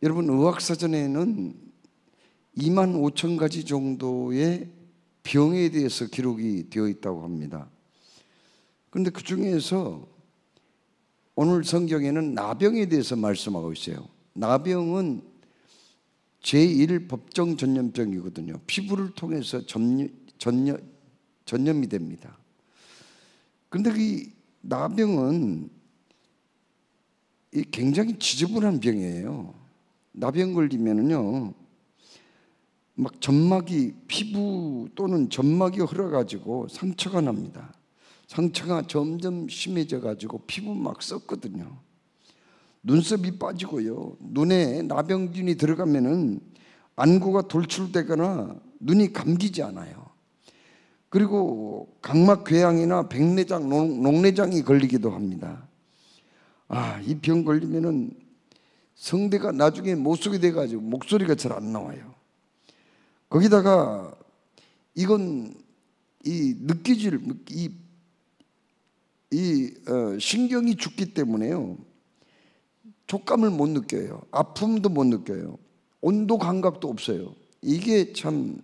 여러분, 의학사전에는 2만 5천 가지 정도의 병에 대해서 기록이 되어 있다고 합니다. 그런데 그 중에서 오늘 성경에는 나병에 대해서 말씀하고 있어요. 나병은 제1 법정 전염병이거든요. 피부를 통해서 전염이 됩니다. 그런데 이 나병은 굉장히 지저분한 병이에요. 나병 걸리면은요, 막 점막이, 피부 또는 점막이 흘러가지고 상처가 납니다. 상처가 점점 심해져 가지고 피부 막 썩거든요. 눈썹이 빠지고요, 눈에 나병균이 들어가면은 안구가 돌출되거나 눈이 감기지 않아요. 그리고 각막궤양이나 백내장, 녹내장이 걸리기도 합니다. 이 병 걸리면은 성대가 나중에 못 쓰게 돼가지고 목소리가 잘 안 나와요. 거기다가 이건 신경이 죽기 때문에요, 촉감을 못 느껴요. 아픔도 못 느껴요. 온도 감각도 없어요. 이게 참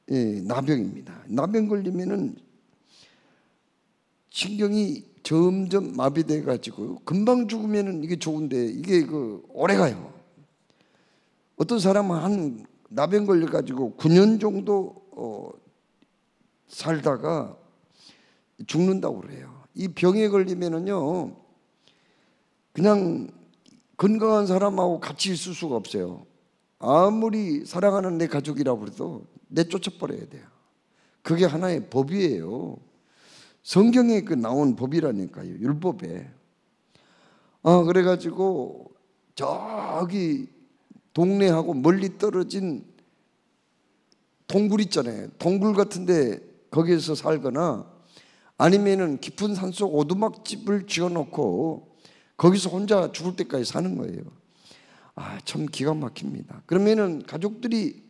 나병입니다. 나병 걸리면은 신경이 점점 마비돼 가지고 금방 죽으면은 이게 좋은데 이게 오래 가요. 어떤 사람은 한 나병 걸려 가지고 9년 정도 살다가 죽는다고 그래요. 이 병에 걸리면은요, 그냥 건강한 사람하고 같이 있을 수가 없어요. 아무리 사랑하는 내 가족이라고 해도 내쫓아 버려야 돼요. 그게 하나의 법이에요. 성경에 나온 법이라니까요, 율법에. 그래가지고 저기 동네하고 멀리 떨어진 동굴 있잖아요. 동굴 같은데 거기에서 살거나 아니면은 깊은 산속 오두막집을 지어놓고 거기서 혼자 죽을 때까지 사는 거예요. 참 기가 막힙니다. 그러면은 가족들이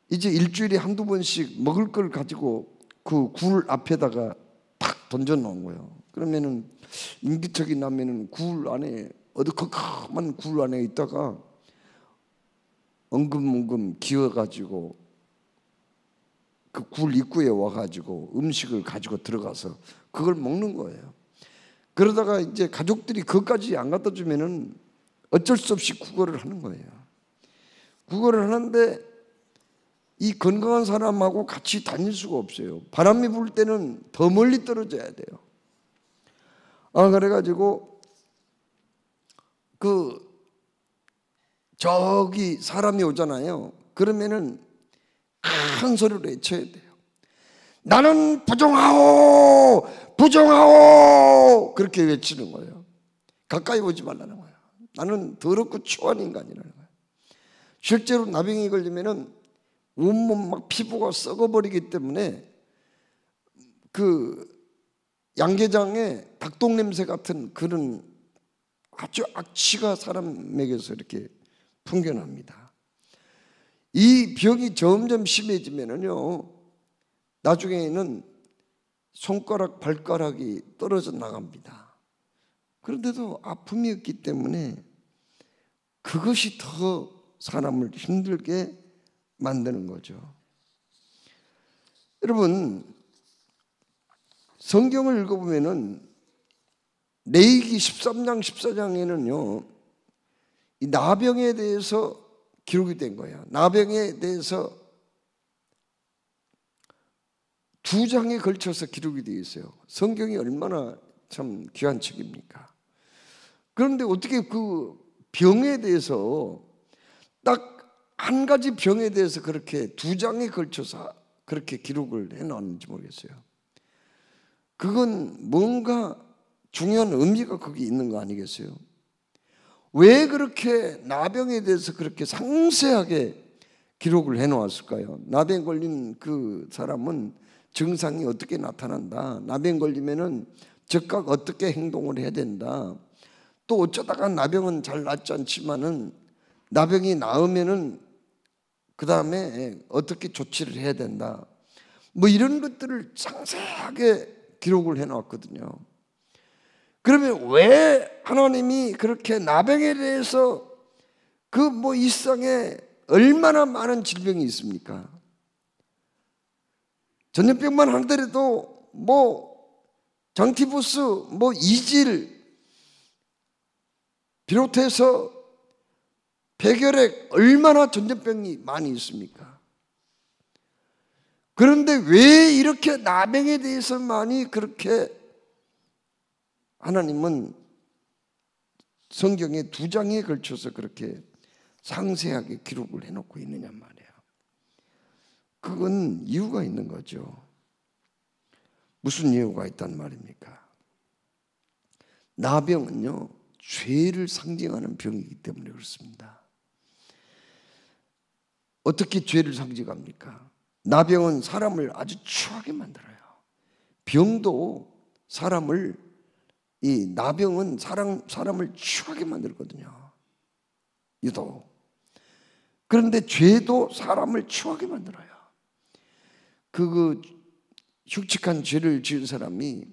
이제 일주일에 한두 번씩 먹을 걸 가지고 그 굴 앞에다가 탁 던져 놓은 거예요. 그러면은 인기척이 나면은 굴 안에, 어두컴컴한 굴 안에 있다가 엉금엉금 기어가지고 그 굴 입구에 와가지고 음식을 가지고 들어가서 그걸 먹는 거예요. 그러다가 이제 가족들이 그것까지 안 갖다 주면은 어쩔 수 없이 구걸을 하는 거예요. 구걸을 하는데 이 건강한 사람하고 같이 다닐 수가 없어요. 바람이 불 때는 더 멀리 떨어져야 돼요. 그래가지고 저기 사람이 오잖아요. 그러면은 큰 소리로 외쳐야 돼요. 나는 부정하오, 부정하오, 그렇게 외치는 거예요. 가까이 오지 말라는 거예요. 나는 더럽고 추한 인간이라는 거예요. 실제로 나병이 걸리면은 온몸 막 피부가 썩어버리기 때문에 그 양계장에 닭똥냄새 같은 그런 아주 악취가 사람에게서 이렇게 풍겨납니다. 이 병이 점점 심해지면은요, 나중에는 손가락, 발가락이 떨어져 나갑니다. 그런데도 아픔이 없기 때문에 그것이 더 사람을 힘들게 만드는 거죠. 여러분, 성경을 읽어보면은 레위기 13장 14장에는요 이 나병에 대해서 기록이 된 거예요. 나병에 대해서 2장에 걸쳐서 기록이 되어 있어요. 성경이 얼마나 참 귀한 책입니까? 그런데 어떻게 그 병에 대해서 딱 한 가지 병에 대해서 그렇게 2장에 걸쳐서 그렇게 기록을 해놨는지 모르겠어요. 그건 뭔가 중요한 의미가 거기 있는 거 아니겠어요? 왜 그렇게 나병에 대해서 그렇게 상세하게 기록을 해놓았을까요? 나병 걸린 그 사람은 증상이 어떻게 나타난다, 나병 걸리면은 즉각 어떻게 행동을 해야 된다, 또 어쩌다가 나병은 잘 낫지 않지만은 나병이 나으면은 그 다음에 어떻게 조치를 해야 된다, 뭐 이런 것들을 상세하게 기록을 해놨거든요. 그러면 왜 하나님이 그렇게 나병에 대해서 그 뭐 이 세상에 얼마나 많은 질병이 있습니까? 전염병만 하더라도 뭐 장티푸스, 뭐 이질 비롯해서 폐결핵, 얼마나 전염병이 많이 있습니까? 그런데 왜 이렇게 나병에 대해서만이 그렇게 하나님은 성경에 2장에 걸쳐서 그렇게 상세하게 기록을 해놓고 있느냐 말이에요. 그건 이유가 있는 거죠. 무슨 이유가 있단 말입니까? 나병은요, 죄를 상징하는 병이기 때문에 그렇습니다. 어떻게 죄를 상징합니까? 나병은 사람을 아주 추하게 만들어요. 병도 이 나병은 사람을 추하게 만들거든요. 유독. 그런데 죄도 사람을 추하게 만들어요. 그 흉측한 죄를 지은 사람이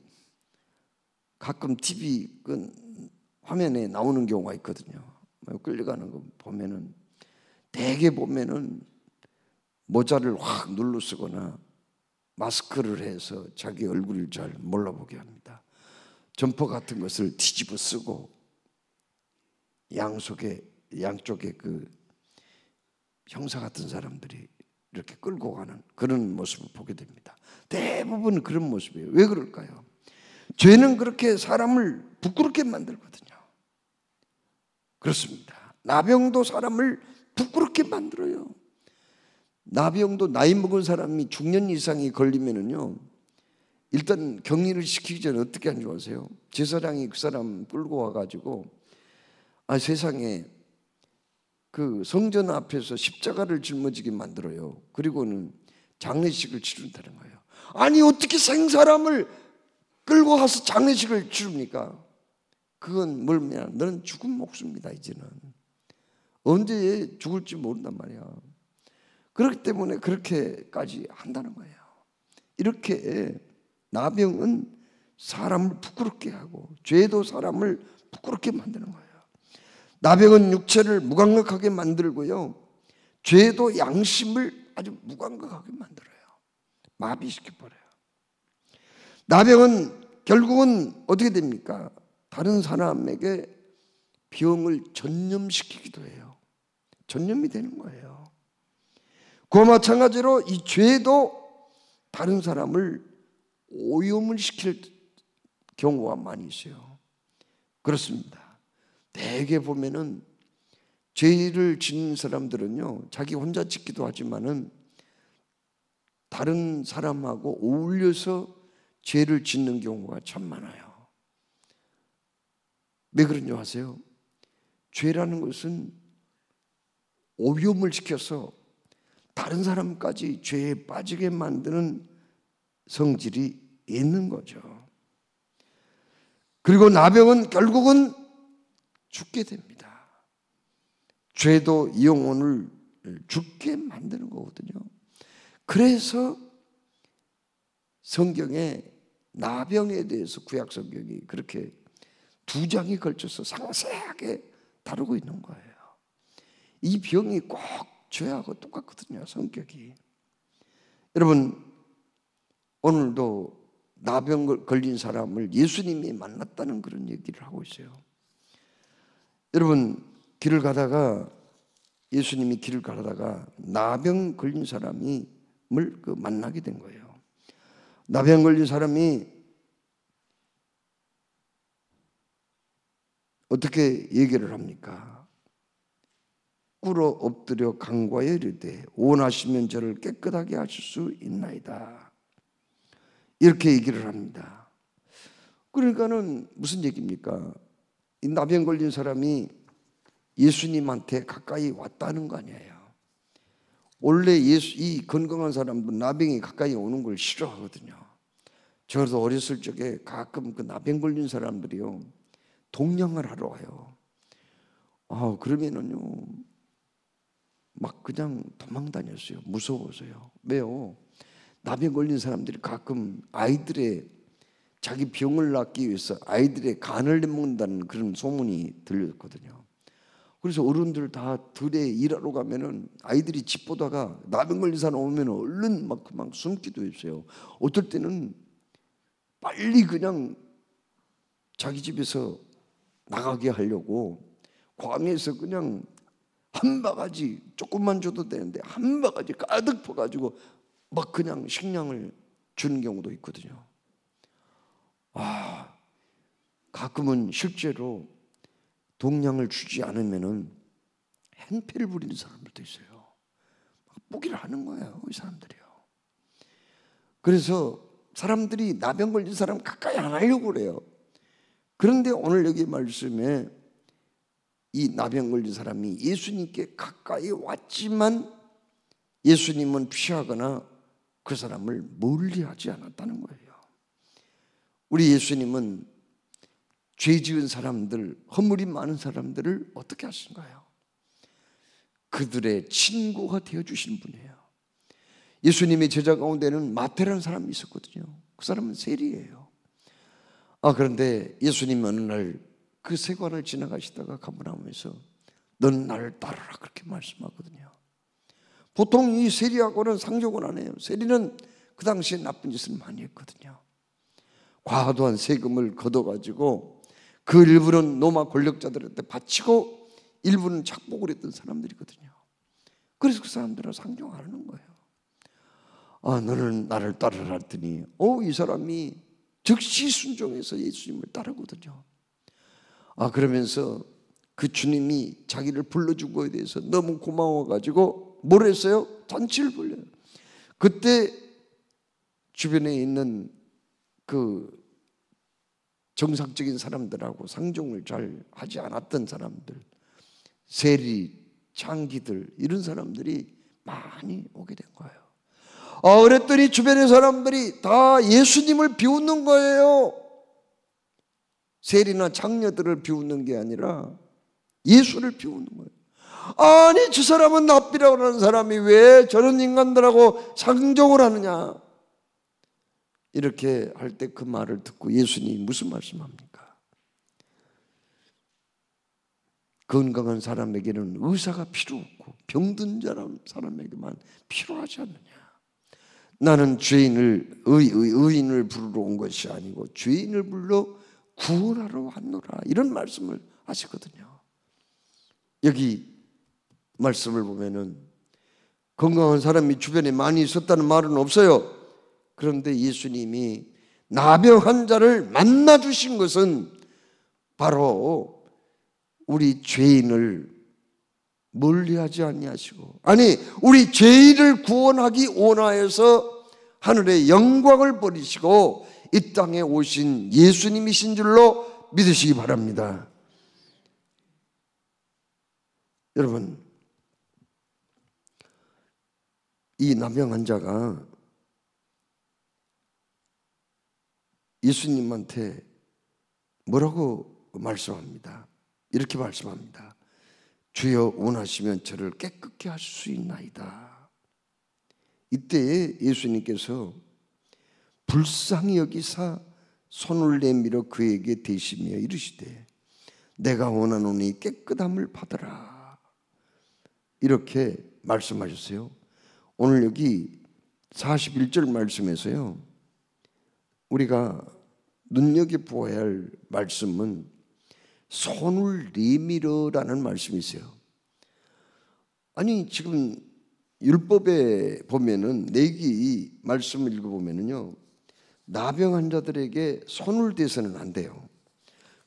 가끔 TV 화면에 나오는 경우가 있거든요. 끌려가는 거 보면은 대개 보면은 모자를 확 눌러 쓰거나 마스크를 해서 자기 얼굴을 잘 몰라보게 합니다. 점퍼 같은 것을 뒤집어 쓰고 양쪽에 그 형사 같은 사람들이 이렇게 끌고 가는 그런 모습을 보게 됩니다. 대부분 그런 모습이에요. 왜 그럴까요? 죄는 그렇게 사람을 부끄럽게 만들거든요. 그렇습니다. 나병도 사람을 부끄럽게 만들어요. 나병도 나이 먹은 사람이 중년 이상이 걸리면은요, 일단 격리를 시키기 전에 어떻게 하는 줄 아세요? 제사장이 그 사람 끌고 와가지고, 세상에 그 성전 앞에서 십자가를 짊어지게 만들어요. 그리고는 장례식을 치른다는 거예요. 아니, 어떻게 생사람을 끌고 와서 장례식을 치릅니까? 그건 뭐냐? 너는 죽은 목숨이다, 이제는. 언제 죽을지 모른단 말이야. 그렇기 때문에 그렇게까지 한다는 거예요. 이렇게 나병은 사람을 부끄럽게 하고 죄도 사람을 부끄럽게 만드는 거예요. 나병은 육체를 무감각하게 만들고요, 죄도 양심을 아주 무감각하게 만들어요. 마비시켜버려요. 나병은 결국은 어떻게 됩니까? 다른 사람에게 병을 전염시키기도 해요. 전염이 되는 거예요. 그와 마찬가지로 이 죄도 다른 사람을 오염을 시킬 경우가 많이 있어요. 그렇습니다. 대개 보면은 죄를 짓는 사람들은요, 자기 혼자 짓기도 하지만은 다른 사람하고 어울려서 죄를 짓는 경우가 참 많아요. 왜 그런지 아세요? 죄라는 것은 오염을 시켜서 다른 사람까지 죄에 빠지게 만드는 성질이 있는 거죠. 그리고 나병은 결국은 죽게 됩니다. 죄도 영혼을 죽게 만드는 거거든요. 그래서 성경에 나병에 대해서 구약 성경이 그렇게 2장에 걸쳐서 상세하게 다루고 있는 거예요. 이 병이 꼭 죄하고 똑같거든요, 성격이. 여러분, 오늘도 나병 걸린 사람을 예수님이 만났다는 그런 얘기를 하고 있어요. 여러분, 예수님이 길을 가다가 나병 걸린 사람을 만나게 된 거예요. 나병 걸린 사람이 어떻게 얘기를 합니까? 꿇어 엎드려 간과하여 이르되 원하시면 저를 깨끗하게 하실 수 있나이다. 이렇게 얘기를 합니다. 그러니까는 무슨 얘기입니까? 이 나병 걸린 사람이 예수님한테 가까이 왔다는 거 아니에요. 원래 이 건강한 사람도 나병이 가까이 오는 걸 싫어하거든요. 저도 어렸을 적에 가끔 그 나병 걸린 사람들이요, 동냥을 하러 와요. 그러면은요, 막 그냥 도망 다녔어요. 무서워서요. 왜요? 나병 걸린 사람들이 가끔 자기 병을 낫기 위해서 아이들의 간을 내먹는다는 그런 소문이 들렸거든요. 그래서 어른들 다 들에 일하러 가면은 아이들이 집 보다가 나병 걸린 사람 오면 얼른 막 숨기도 했어요. 어떨 때는 빨리 그냥 자기 집에서 나가게 하려고 광에서 그냥 한 바가지 조금만 줘도 되는데 한 바가지 가득 퍼가지고 막 그냥 식량을 주는 경우도 있거든요. 가끔은 실제로 동량을 주지 않으면은 행패를 부리는 사람들도 있어요. 포기를 하는 거예요, 이 사람들이요. 그래서 사람들이 나병 걸린 사람 가까이 안 하려고 그래요. 그런데 오늘 여기 말씀에 이 나병 걸린 사람이 예수님께 가까이 왔지만 예수님은 피하거나 그 사람을 멀리하지 않았다는 거예요. 우리 예수님은 죄 지은 사람들, 허물이 많은 사람들을 어떻게 하신가요? 그들의 친구가 되어주신 분이에요. 예수님의 제자 가운데는 마태라는 사람이 있었거든요. 그 사람은 세리예요. 그런데 예수님 어느 날 그 세관을 지나가시다가 가버나움에서 너는 나를 따르라 그렇게 말씀하거든요. 보통 이 세리하고는 상종을 안 해요. 세리는 그 당시에 나쁜 짓을 많이 했거든요. 과도한 세금을 걷어가지고 그 일부는 로마 권력자들한테 바치고 일부는 착복을 했던 사람들이거든요. 그래서 그 사람들은 상종 안 하는 거예요. 너는 나를 따르라 했더니 이 사람이 즉시 순종해서 예수님을 따르거든요. 그러면서 그 주님이 자기를 불러준 거에 대해서 너무 고마워가지고 뭘 했어요? 잔치를 벌려요. 그때 주변에 있는 그 정상적인 사람들하고 상종을 잘 하지 않았던 사람들, 세리, 창기들 이런 사람들이 많이 오게 된 거예요. 그랬더니 주변의 사람들이 다 예수님을 비웃는 거예요. 세리나 창녀들을 비웃는 게 아니라 예수를 비웃는 거예요. 아니 저 사람은 납비라고 하는 사람이 왜 저런 인간들하고 상종을 하느냐, 이렇게 할 때 그 말을 듣고 예수님이 무슨 말씀합니까? 건강한 사람에게는 의사가 필요 없고 병든 사람에게만 필요하지 않느냐. 나는 의인을 부르러 온 것이 아니고 죄인을 불러 구원하러 왔노라, 이런 말씀을 하시거든요. 여기 말씀을 보면은 건강한 사람이 주변에 많이 있었다는 말은 없어요. 그런데 예수님이 나병 환자를 만나 주신 것은 바로 우리 죄인을 멀리하지 아니하시고, 우리 죄인을 구원하기 원하여서 하늘의 영광을 버리시고 이 땅에 오신 예수님이신 줄로 믿으시기 바랍니다. 여러분, 이 나병 환자가 예수님한테 뭐라고 말씀합니다? 이렇게 말씀합니다. 주여 원하시면 저를 깨끗게 하실 수 있나이다. 이때 예수님께서 불쌍히 여기사 손을 내밀어 그에게 대시며 이르시되 내가 원하노니 깨끗함을 받으라, 이렇게 말씀하셨어요. 오늘 여기 41절 말씀에서요, 우리가 눈여겨보아야 할 말씀은 손을 내밀어라는 말씀이 있어요. 지금 율법에 보면은 내기 말씀을 읽어보면은요, 나병 환자들에게 손을 대서는 안 돼요.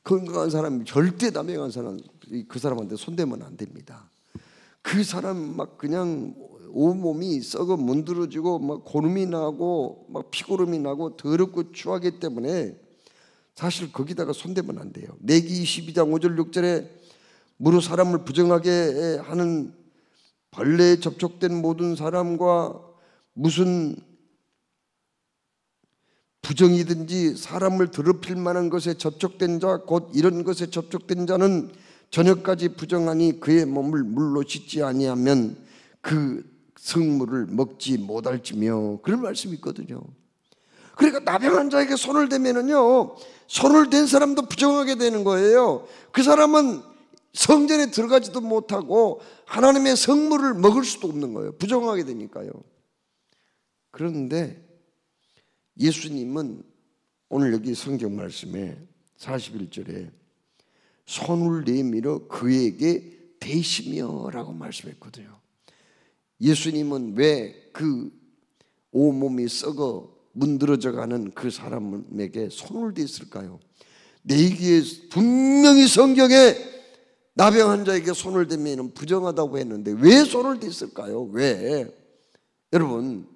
건강한 사람이 절대 나병한 사람, 그 사람한테 손대면 안 됩니다. 그 사람 막 그냥 온몸이 썩어 문드러지고 막 고름이 나고 막 피고름이 나고 더럽고 추하기 때문에 사실 거기다가 손대면 안 돼요. 내기 22장 5절 6절에 무릇 사람을 부정하게 하는 벌레에 접촉된 모든 사람과 무슨 부정이든지 사람을 더럽힐 만한 것에 접촉된 자 곧 이런 것에 접촉된 자는 저녁까지 부정하니 그의 몸을 물로 씻지 아니하면 그 성물을 먹지 못할지며, 그런 말씀이 있거든요. 그러니까 나병 환자에게 손을 대면은요, 손을 댄 사람도 부정하게 되는 거예요. 그 사람은 성전에 들어가지도 못하고 하나님의 성물을 먹을 수도 없는 거예요. 부정하게 되니까요. 그런데 예수님은 오늘 여기 성경 말씀에 41절에 손을 내밀어 그에게 대시며 라고 말씀했거든요. 예수님은 왜 그 온몸이 썩어 문드러져 가는 그 사람에게 손을 댔을까요? 내기에 분명히 성경에 나병 환자에게 손을 대면 부정하다고 했는데 왜 손을 댔을까요? 왜? 여러분,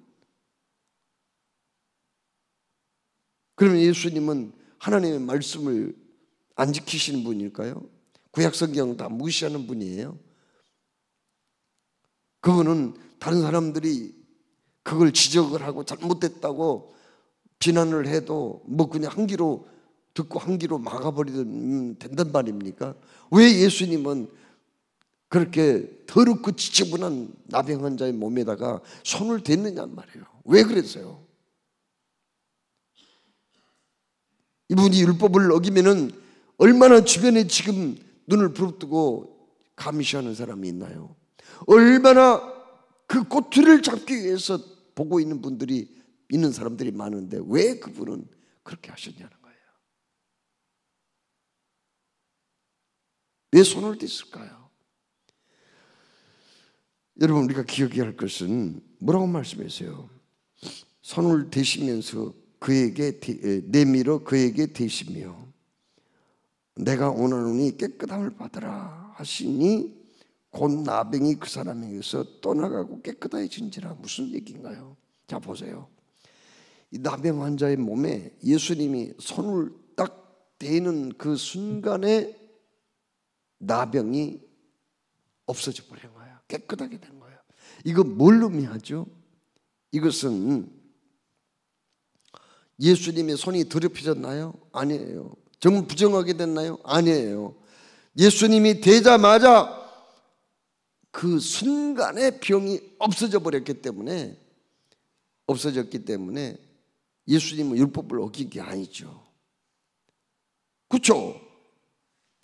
그러면 예수님은 하나님의 말씀을 안 지키시는 분일까요? 구약 성경 다 무시하는 분이에요. 그분은 다른 사람들이 그걸 지적을 하고 잘못됐다고 비난을 해도 뭐 그냥 한 귀로 듣고 한 귀로 막아버리면 된단 말입니까? 왜 예수님은 그렇게 더럽고 지저분한 나병 환자의 몸에다가 손을 댔느냐 말이에요. 왜 그랬어요? 이분이 율법을 어기면은 얼마나 주변에 지금 눈을 부릅뜨고 감시하는 사람이 있나요? 얼마나 그 꼬투리를 잡기 위해서 보고 있는 분들이 있는 사람들이 많은데 왜 그분은 그렇게 하셨냐는 거예요. 왜 손을 댔을까요? 여러분, 우리가 기억해야 할 것은 뭐라고 말씀하세요? 손을 대시면서 그에게 내밀어 그에게 대시며 내가 원하노니 깨끗함을 받으라 하시니 곧 나병이 그 사람에게서 떠나가고 깨끗해진지라. 무슨 얘기인가요? 자, 보세요. 이 나병 환자의 몸에 예수님이 손을 딱 대는 그 순간에 나병이 없어져 버린 거예요. 깨끗하게 된 거예요. 이거 뭘 의미하죠? 이것은 예수님의 손이 더럽혀졌나요? 아니에요. 정말 부정하게 됐나요? 아니에요. 예수님이 되자마자 그 순간에 병이 없어졌기 때문에 예수님은 율법을 어긴 게 아니죠. 그렇죠?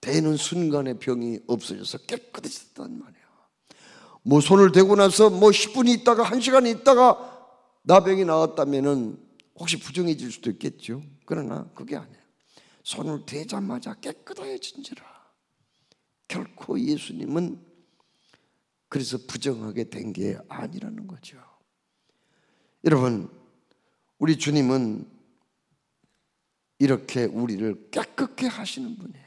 대는 순간에 병이 없어져서 깨끗해졌단 말이에요. 뭐 손을 대고 나서 뭐 10분이 있다가 1시간이 있다가 나병이 나왔다면은 혹시 부정해질 수도 있겠죠. 그러나 그게 아니에요. 손을 대자마자 깨끗해진지라. 결코 예수님은 그래서 부정하게 된 게 아니라는 거죠. 여러분, 우리 주님은 이렇게 우리를 깨끗게 하시는 분이에요.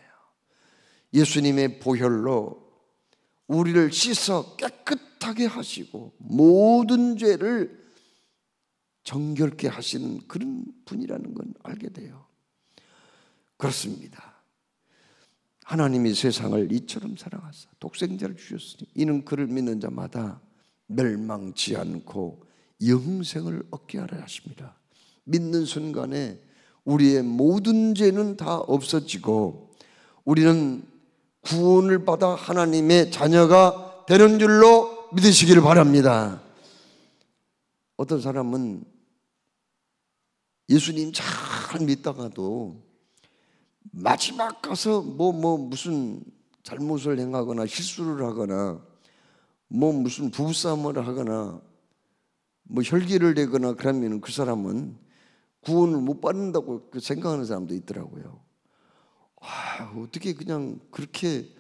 예수님의 보혈로 우리를 씻어 깨끗하게 하시고 모든 죄를 정결케 하시는 그런 분이라는 건 알게 돼요. 그렇습니다. 하나님이 세상을 이처럼 사랑하사 독생자를 주셨으니 이는 그를 믿는 자마다 멸망치 않고 영생을 얻게 하려 하십니다. 믿는 순간에 우리의 모든 죄는 다 없어지고 우리는 구원을 받아 하나님의 자녀가 되는 줄로 믿으시기를 바랍니다. 어떤 사람은 예수님 잘 믿다가도 마지막 가서 무슨 잘못을 행하거나 실수를 하거나 무슨 부부싸움을 하거나 혈기를 내거나 그러면 그 사람은 구원을 못 받는다고 생각하는 사람도 있더라고요. 어떻게 그냥 그렇게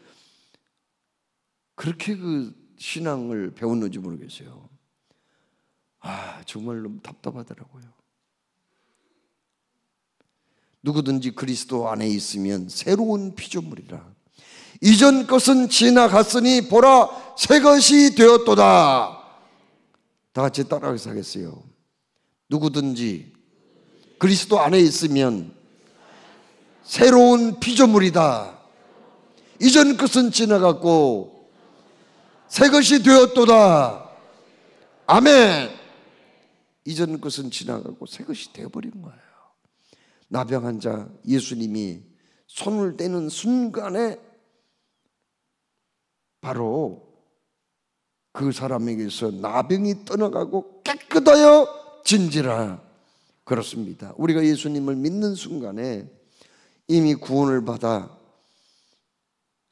그 신앙을 배웠는지 모르겠어요. 정말 너무 답답하더라고요. 누구든지 그리스도 안에 있으면 새로운 피조물이라. 이전 것은 지나갔으니 보라 새 것이 되었도다. 다 같이 따라서 하겠어요. 누구든지 그리스도 안에 있으면 새로운 피조물이다. 이전 것은 지나갔고 새 것이 되었도다. 아멘. 이전 것은 지나가고 새 것이 되어버린 거예요. 나병 환자 예수님이 손을 떼는 순간에 바로 그 사람에게서 나병이 떠나가고 깨끗하여 진지라. 그렇습니다. 우리가 예수님을 믿는 순간에 이미 구원을 받아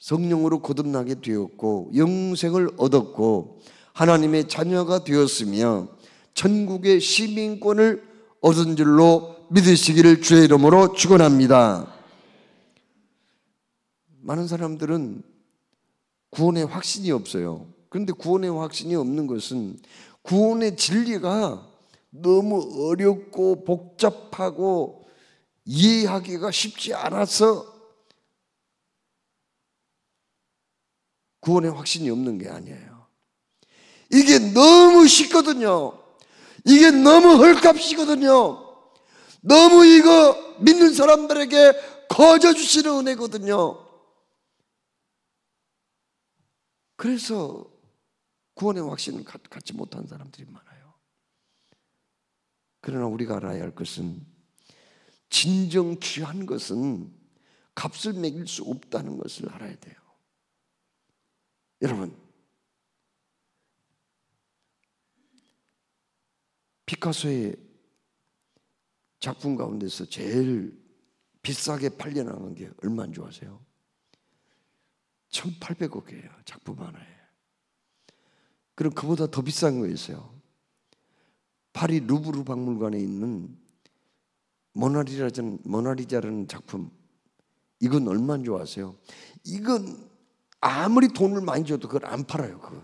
성령으로 거듭나게 되었고 영생을 얻었고 하나님의 자녀가 되었으며 천국의 시민권을 얻은 줄로 믿으시기를 주의 이름으로 축원합니다. 많은 사람들은 구원의 확신이 없어요. 그런데 구원의 확신이 없는 것은 구원의 진리가 너무 어렵고 복잡하고 이해하기가 쉽지 않아서 구원의 확신이 없는 게 아니에요. 이게 너무 쉽거든요. 이게 너무 헐값이거든요. 너무 이거 믿는 사람들에게 거저 주시는 은혜거든요. 그래서 구원의 확신을 갖지 못한 사람들이 많아요. 그러나 우리가 알아야 할 것은 진정 귀한 것은 값을 매길 수 없다는 것을 알아야 돼요. 여러분, 피카소의 작품 가운데서 제일 비싸게 팔려나간 게 얼마인 줄 아세요? 1,800억이에요. 작품 하나에. 그럼 그보다 더 비싼 거 있어요. 파리 루브르 박물관에 있는 모나리자라는 작품, 이건 얼마인 줄 아세요? 이건 아무리 돈을 많이 줘도 그걸 안 팔아요. 그건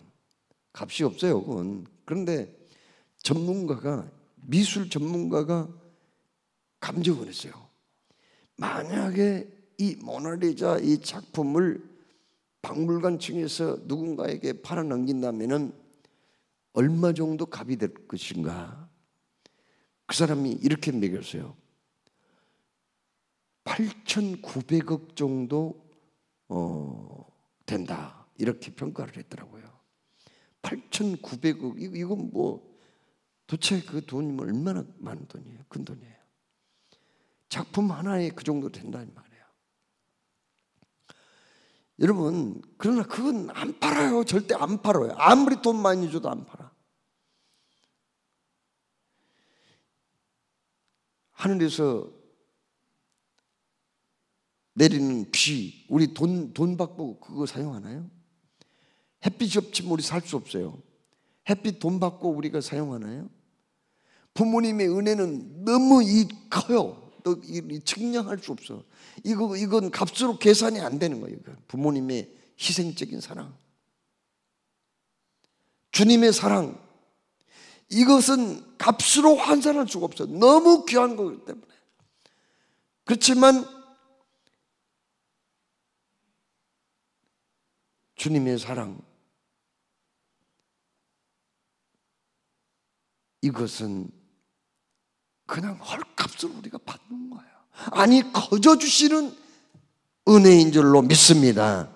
값이 없어요. 그건. 그런데 미술 전문가가 감정을 했어요. 만약에 이 모나리자 이 작품을 박물관층에서 누군가에게 팔아넘긴다면 얼마 정도 값이 될 것인가? 그 사람이 이렇게 매겼어요. 8,900억 정도 된다. 이렇게 평가를 했더라고요. 8,900억. 이건 뭐 도대체 그 돈이 얼마나 많은 돈이에요? 큰 돈이에요. 작품 하나에 그 정도 된다는 말이에요. 여러분, 그러나 그건 안 팔아요. 절대 안 팔아요. 아무리 돈 많이 줘도 안 팔아. 하늘에서 내리는 비, 우리 돈 받고 그거 사용하나요? 햇빛이 없으면 우리 살 수 없어요. 햇빛 돈 받고 우리가 사용하나요? 부모님의 은혜는 너무 커요. 또 측량할 수 없어. 이건 값으로 계산이 안 되는 거예요. 부모님의 희생적인 사랑, 주님의 사랑, 이것은 값으로 환산할 수가 없어. 너무 귀한 거기 때문에. 그렇지만 주님의 사랑, 이것은 그냥 헐값으로 우리가 받는 거예요. 아니, 거저 주시는 은혜인 줄로 믿습니다.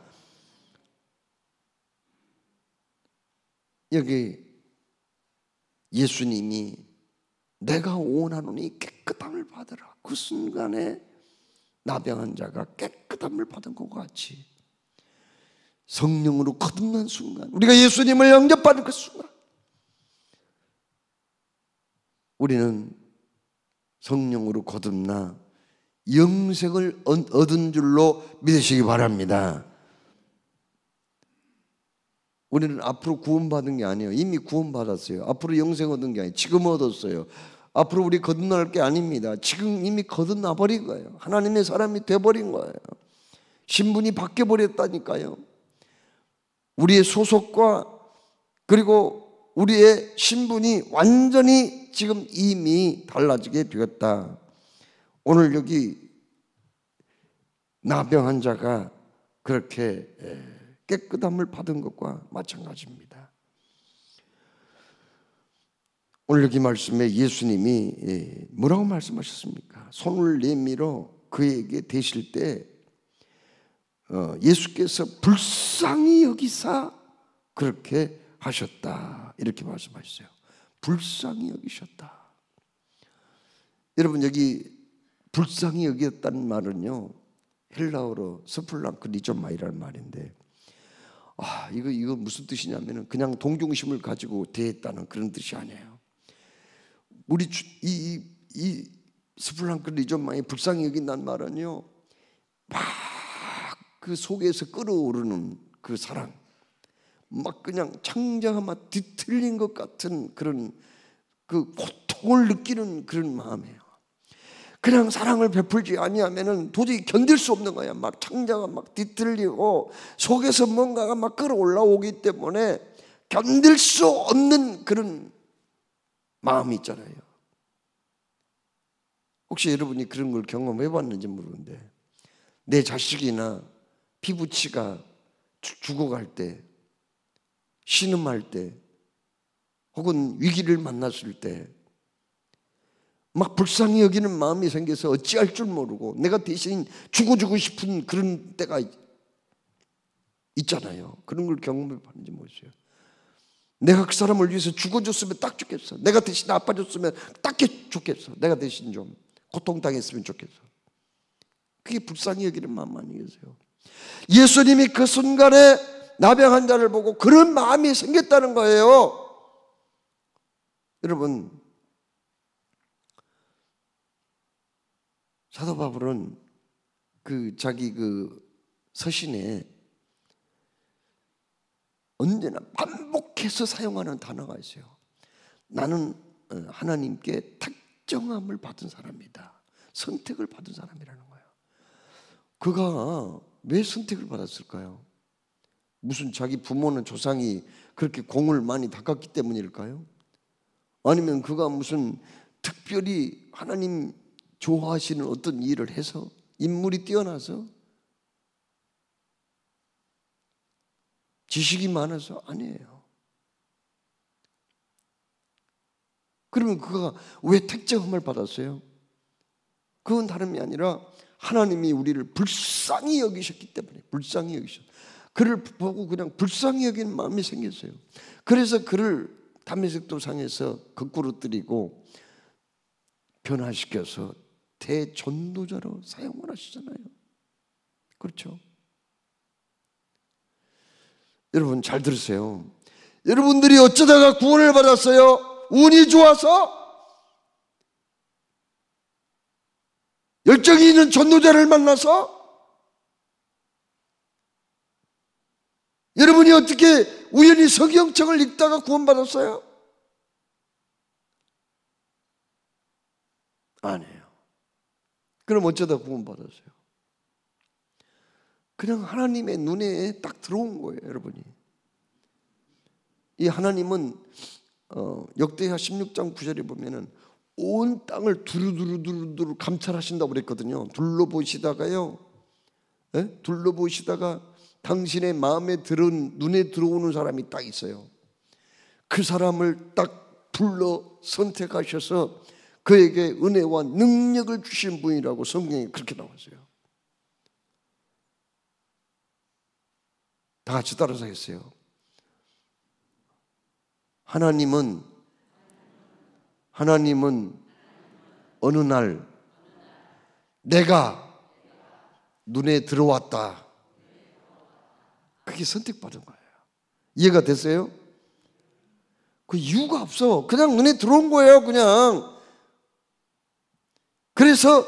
여기 예수님이 내가 원하노니 깨끗함을 받으라. 그 순간에 나병한 자가 깨끗함을 받은 것 같이 성령으로 거듭난 순간, 우리가 예수님을 영접하는 그 순간, 우리는 성령으로 거듭나 영생을 얻은 줄로 믿으시기 바랍니다. 우리는 앞으로 구원받은 게 아니에요. 이미 구원받았어요. 앞으로 영생 얻은 게 아니에요. 지금 얻었어요. 앞으로 우리 거듭날 게 아닙니다. 지금 이미 거듭나 버린 거예요. 하나님의 사람이 돼버린 거예요. 신분이 바뀌어버렸다니까요. 우리의 소속과 그리고 우리의 신분이 완전히 지금 이미 달라지게 되었다. 오늘 여기 나병한 자가 그렇게 깨끗함을 받은 것과 마찬가지입니다. 오늘 여기 말씀에 예수님이 뭐라고 말씀하셨습니까? 손을 내밀어 그에게 대실 때 예수께서 불쌍히 여기사 그렇게 하셨다. 이렇게 말씀하셨어요. 불쌍히 여기셨다. 여러분, 여기 불쌍히 여겼다는 말은요, 헬라어로 스플랑크니조마이라는 말인데, 이거 무슨 뜻이냐면은 그냥 동정심을 가지고 대했다는 그런 뜻이 아니에요. 우리 이 스플랑크니조마이 불쌍히 여긴다는 말은요, 막 그 속에서 끓어오르는 그 사랑, 막 그냥 창자가 막 뒤틀린 것 같은 그런 그 고통을 느끼는 그런 마음이에요. 그냥 사랑을 베풀지 아니하면은 도저히 견딜 수 없는 거야. 막 창자가 막 뒤틀리고 속에서 뭔가가 막 끌어올라오기 때문에 견딜 수 없는 그런 마음이 있잖아요. 혹시 여러분이 그런 걸 경험해 봤는지 모르는데, 내 자식이나 피부치가 죽어갈 때, 신음할 때, 혹은 위기를 만났을 때 막 불쌍히 여기는 마음이 생겨서 어찌할 줄 모르고 내가 대신 죽어주고 싶은 그런 때가 있잖아요. 그런 걸 경험해 봤는지 모르겠어요. 내가 그 사람을 위해서 죽어줬으면 딱 좋겠어. 내가 대신 아파줬으면 딱 좋겠어. 내가 대신 좀 고통당했으면 좋겠어. 그게 불쌍히 여기는 마음 아니겠어요? 예수님이 그 순간에 나병 환자를 보고 그런 마음이 생겼다는 거예요. 여러분, 사도 바울은 그 자기 그 서신에 언제나 반복해서 사용하는 단어가 있어요. 나는 하나님께 택정함을 받은 사람이다. 선택을 받은 사람이라는 거예요. 그가 왜 선택을 받았을까요? 무슨 자기 부모는 조상이 그렇게 공을 많이 닦았기 때문일까요? 아니면 그가 무슨 특별히 하나님 좋아하시는 어떤 일을 해서, 인물이 뛰어나서, 지식이 많아서? 아니에요. 그러면 그가 왜 택정함을 받았어요? 그건 다름이 아니라 하나님이 우리를 불쌍히 여기셨기 때문에. 불쌍히 여기셨어요. 그를 보고 그냥 불쌍히 여기는 마음이 생겼어요. 그래서 그를 다메섹 도상에서 거꾸로 들이고 변화시켜서 대전도자로 사용을 하시잖아요. 그렇죠? 여러분 잘 들으세요. 여러분들이 어쩌다가 구원을 받았어요? 운이 좋아서? 열정이 있는 전도자를 만나서? 여러분이 어떻게 우연히 성경책을 읽다가 구원받았어요? 아니에요. 그럼 어쩌다 구원받았어요? 그냥 하나님의 눈에 딱 들어온 거예요, 여러분이. 이 하나님은 역대하 16장 9절에 보면은 온 땅을 두루두루 감찰하신다고 그랬거든요. 둘러보시다가요, 둘러보시다가 당신의 마음에 들은, 눈에 들어오는 사람이 딱 있어요. 그 사람을 딱 불러 선택하셔서 그에게 은혜와 능력을 주신 분이라고 성경에 그렇게 나왔어요. 다 같이 따라서 했어요. 하나님은 어느 날 내가 눈에 들어왔다. 그게 선택받은 거예요. 이해가 됐어요? 그 이유가 없어. 그냥 눈에 들어온 거예요, 그냥. 그래서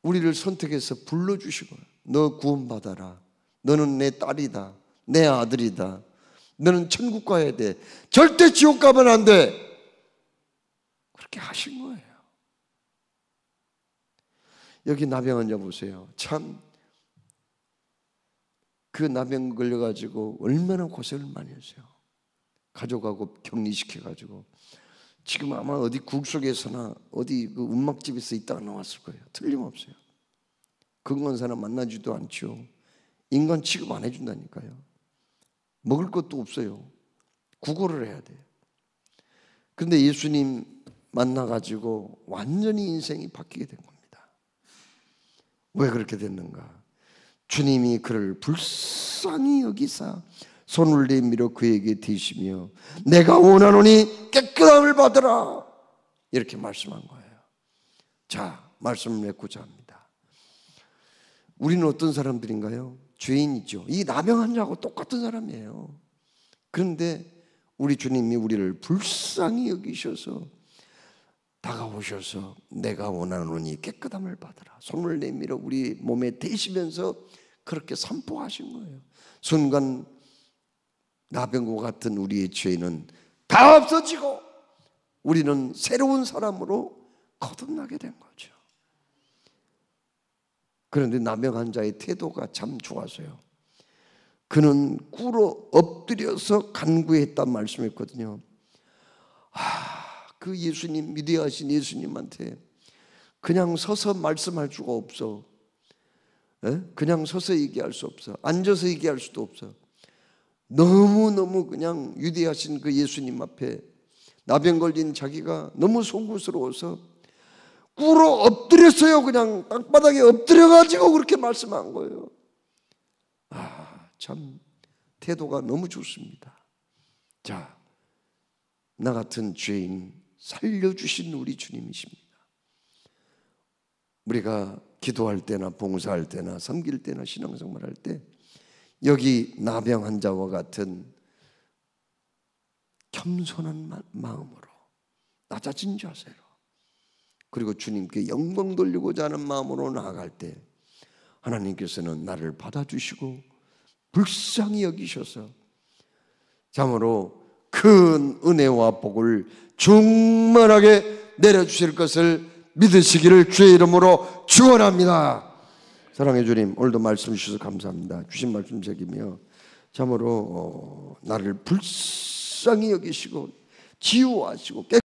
우리를 선택해서 불러주시고, 너 구원받아라. 너는 내 딸이다. 내 아들이다. 너는 천국 가야 돼. 절대 지옥 가면 안 돼. 그렇게 하신 거예요. 여기 나병 환자 보세요. 참 그 나병 걸려가지고 얼마나 고생을 많이 했어요. 가져가고 격리시켜가지고 지금 아마 어디 국속에서나 어디 그 음악집에서 있다가 나왔을 거예요. 틀림없어요. 건강한 만나지도 않죠. 인간 취급 안 해준다니까요. 먹을 것도 없어요. 구걸을 해야 돼요. 그런데 예수님 만나가지고 완전히 인생이 바뀌게 된 겁니다. 왜 그렇게 됐는가? 주님이 그를 불쌍히 여기사 손을 내밀어 그에게 대시며 내가 원하노니 깨끗함을 받으라 이렇게 말씀한 거예요. 자, 말씀을 맺고자 합니다. 우리는 어떤 사람들인가요? 죄인이죠. 이 나병 환자하고 똑같은 사람이에요. 그런데 우리 주님이 우리를 불쌍히 여기셔서 다가오셔서 내가 원하노니 깨끗함을 받으라 손을 내밀어 우리 몸에 대시면서 그렇게 선포하신 거예요. 순간 나병과 같은 우리의 죄는 다 없어지고 우리는 새로운 사람으로 거듭나게 된 거죠. 그런데 나병 환자의 태도가 참 좋아서요. 그는 꿇어 엎드려서 간구했단 말씀했거든요. 그 예수님, 위대하신 예수님한테 그냥 서서 말씀할 수가 없어. 그냥 서서 얘기할 수 없어. 앉아서 얘기할 수도 없어. 너무너무 그냥 위대하신 그 예수님 앞에 나병 걸린 자기가 너무 송구스러워서 꿇어 엎드렸어요. 그냥 땅바닥에 엎드려가지고 그렇게 말씀한 거예요. 참 태도가 너무 좋습니다. 자, 나 같은 죄인 살려주신 우리 주님이십니다. 우리가 기도할 때나 봉사할 때나 섬길 때나 신앙생활할 때 여기 나병 환자와 같은 겸손한 마음으로 낮아진 자세로 그리고 주님께 영광 돌리고자 하는 마음으로 나아갈 때 하나님께서는 나를 받아주시고 불쌍히 여기셔서 참으로 큰 은혜와 복을 충만하게 내려주실 것을 믿으시기를 주의 이름으로 축원합니다. 사랑해 주님, 오늘도 말씀 주셔서 감사합니다. 주신 말씀 새기며 참으로 나를 불쌍히 여기시고 치유하시고